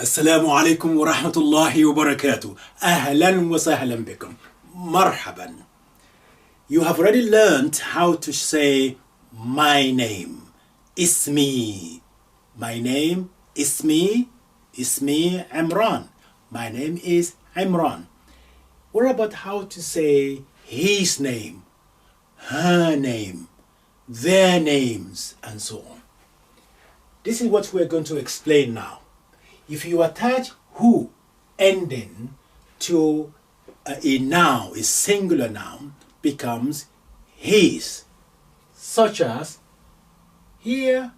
السلام عليكم ورحمة الله وبركاته. أهلا وسهلا بكم. مرحبا. You have already learned how to say my name. اسمي. My name اسمي. اسمي عمران. My name is Imran. What about how to say his name, her name, their names, and so on? This is what we're going to explain now. If you attach who ending to a noun, a singular noun, becomes his. Such as, here,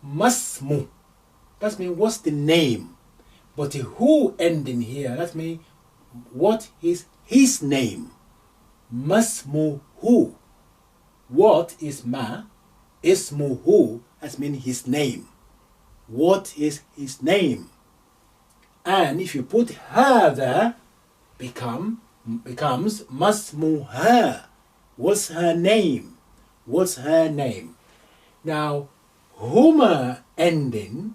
masmu. That means what's the name? But a who ending here, that means what is his name? Masmuhu. What is ma? Ismuhu. That means his name. What is his name? And if you put her there, becomes masmuha. What's her name? What's her name? Now, huma ending,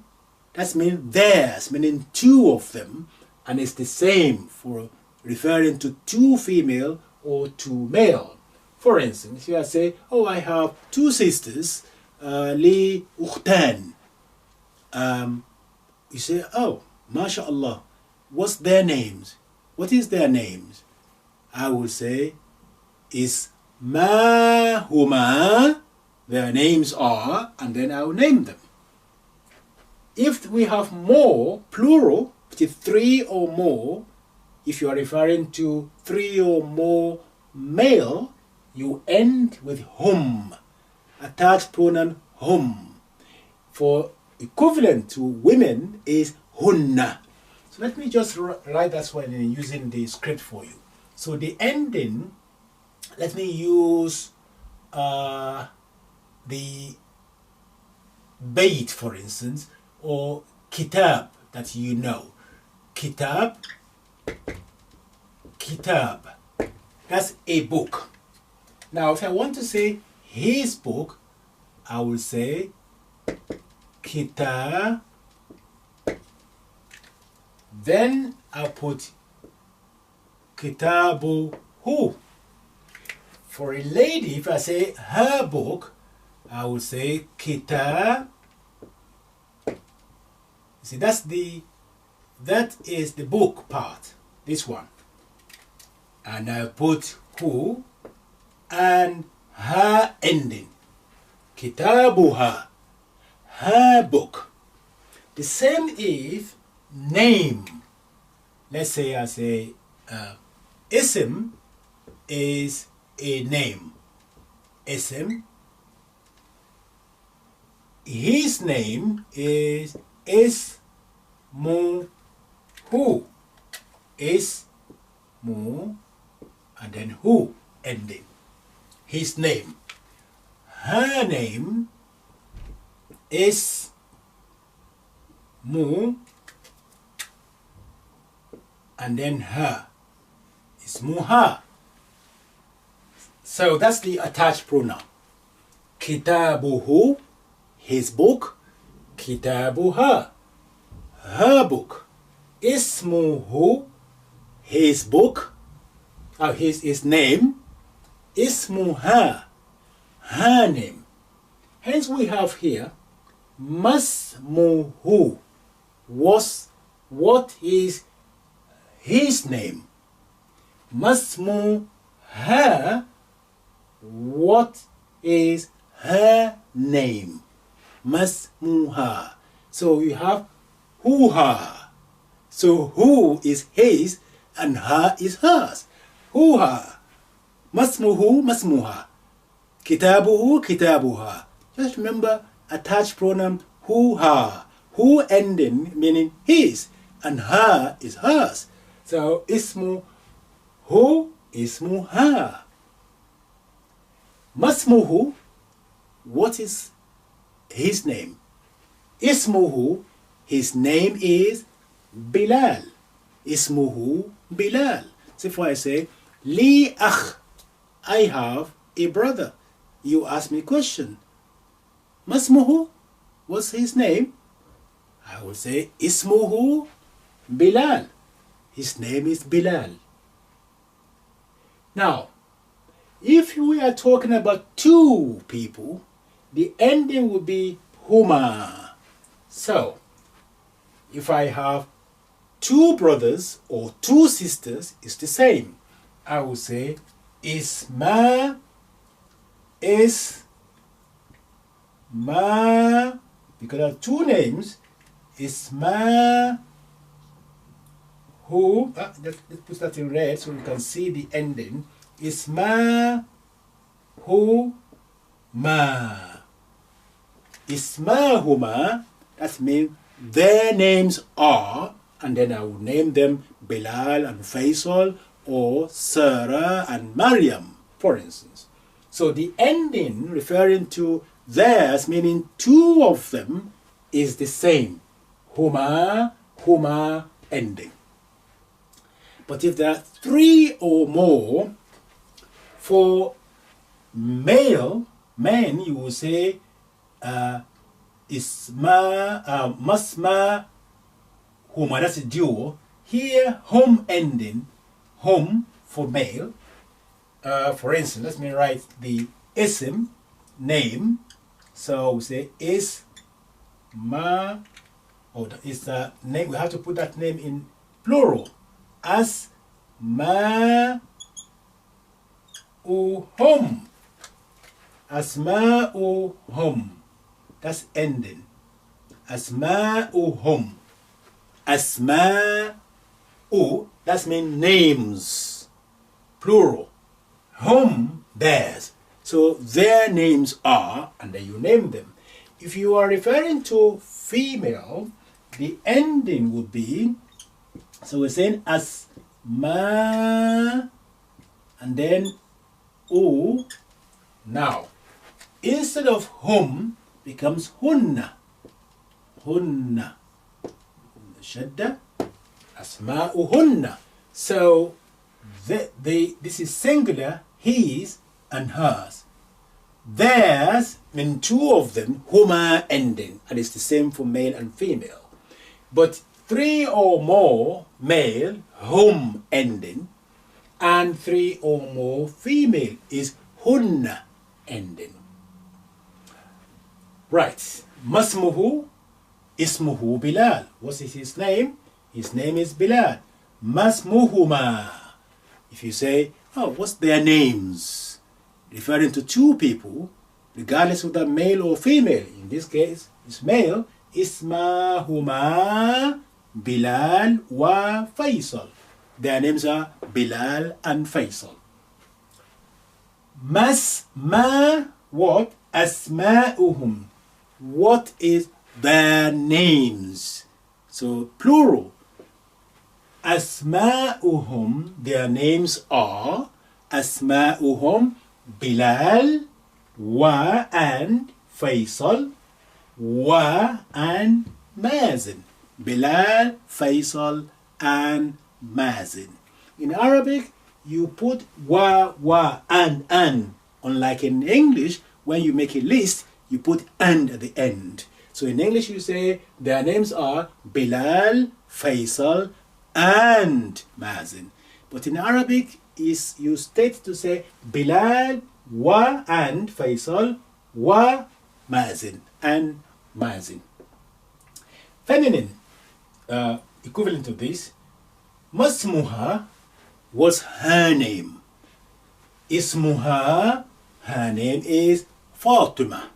that means theirs, meaning two of them, and it's the same for referring to two female or two male. For instance, if I say, oh, I have two sisters, li ukhtan. You say, oh, MashaAllah, what's their names? What is their names? I will say, is ma huma, their names are, and then I will name them. If we have more, plural, which is three or more, if you are referring to three or more male, you end with hum, attached pronoun hum. For equivalent to women is hunna. So let me just write that one in using the script for you. So the ending, let me use the bait, for instance, or kitab that you know. Kitab, kitab. That's a book. Now, if I want to say his book, I will say kitab. Then I'll put kitabuhu. For a lady, if I say her book, I will say kitab. See, that is the book part, this one. And I put who and her ending. Kitabuha, her book. The same if name. Let's say I say ism is a name. Ism. His name is ismuhu. Ismu and then who ending. His name. Her name is mu and then her. Ismuha. So that's the attached pronoun. Kitabuhu, his book. Kitabuha, her book. Ismuhu, his book. His name. Ismuha, her name. Hence we have here masmuhu. What is his name? Masmuha, what is her name? Masmuha. So you have who-ha. So who is his and her is hers. Who-ha. Masmuhu, masmuha. Kitabuhu, kitabuha. Just remember attached pronoun who-ha. Who ending meaning his and her is hers. So ismu hu, ismuha. Masmuhu, what is his name? Ismuhu, his name is Bilal. Ismuhu Bilal. So if I say li akh, I have a brother. You ask me a question. Masmuhu, what's his name? I will say Ismuhu Bilal. His name is Bilal. Now, if we are talking about two people, the ending would be huma. So, if I have two brothers or two sisters, it's the same. I will say Isma, because there are two names, Isma, who, let's put that in red so we can see the ending. Isma, who, ma. Ismahuma, that means their names are, and then I will name them Bilal and Faisal, or Sarah and Maryam, for instance. So the ending referring to theirs, meaning two of them, is the same. Huma, ending. But if there are three or more, for men, you will say Masma, huma, that's a duo. Here, hum ending, hum for male. For instance, let me write the ism, name. So we say isma, it's a name. We have to put that name in plural. Asma'uhum. Asma'uhum. That's ending. Asma'uhum. Asma'u, that's mean names. Plural. Hum, theirs. So their names are, and then you name them. If you are referring to female, the ending would be, so we're saying asma, and then u. Now, instead of hum, becomes hunna. Hunna. Shadda. Asma'uhunna. So, this is singular, his and hers. Theirs, mean two of them, huma ending, and it's the same for male and female. But three or more male, hum ending, and three or more female is hunna ending. Right. Masmuhu, ismuhu Bilal. What is his name? His name is Bilal. Masmuhuma. If you say, oh, what's their names? Referring to two people, regardless of the male or female. In this case, it's male. Ismahuma Bilal wa Faisal. Their names are Bilal and Faisal. Ma, what? Asma'uhum. What is their names? So, plural. Asma'uhum, their names are Asma'uhum Bilal wa and Faisal wa and Mazin. Bilal, Faisal and Mazin. In Arabic, you put wa and. Unlike in English, when you make a list, you put and at the end. So in English, you say their names are Bilal, Faisal and Mazin. But in Arabic, you state to say Bilal wa and Faisal wa Mazin and Mazin. Feminine, equivalent to this, Masmuha was her name. Ismuha, her name is Fatima.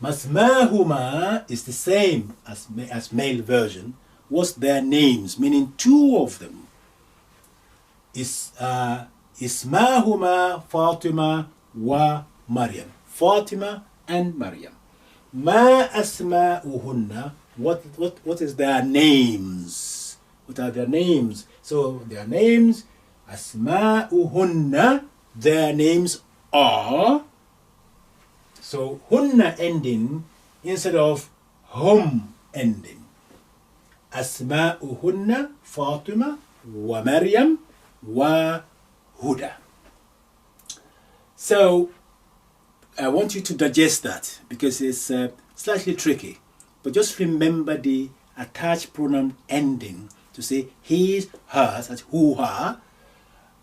Masmahuma is the same as male version. What's their names? Meaning two of them. Ismahuma Fatima wa Maryam. Fatima and Maryam. Ma asma'uhunna. What is their names? What are their names? So their names, asma'uhunna, their names are. So hunna ending instead of hum ending. Asma'uhunna Fatima wa Maryam wa Huda. So I want you to digest that because it's slightly tricky. But just remember the attached pronoun ending to say his, hers, that's who, her,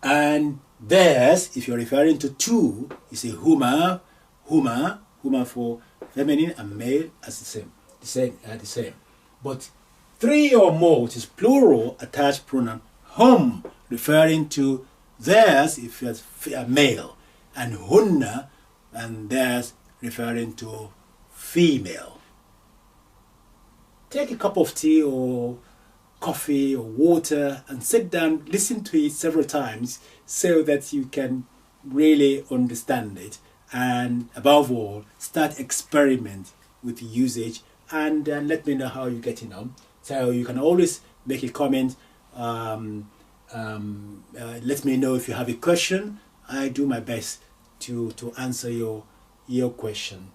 and theirs, if you're referring to two, you say huma, huma, huma for feminine and male as the same. But three or more, which is plural attached pronoun, hum, referring to theirs if it's male, and hunna, and theirs referring to female. Take a cup of tea or coffee or water and sit down, listen to it several times so that you can really understand it, and above all, start experiment with the usage, and let me know how you're getting on. So you can always make a comment. Let me know if you have a question. I do my best to answer your question.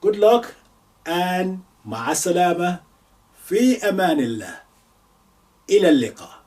Good luck and مع السلامة في أمان الله. إلى اللقاء.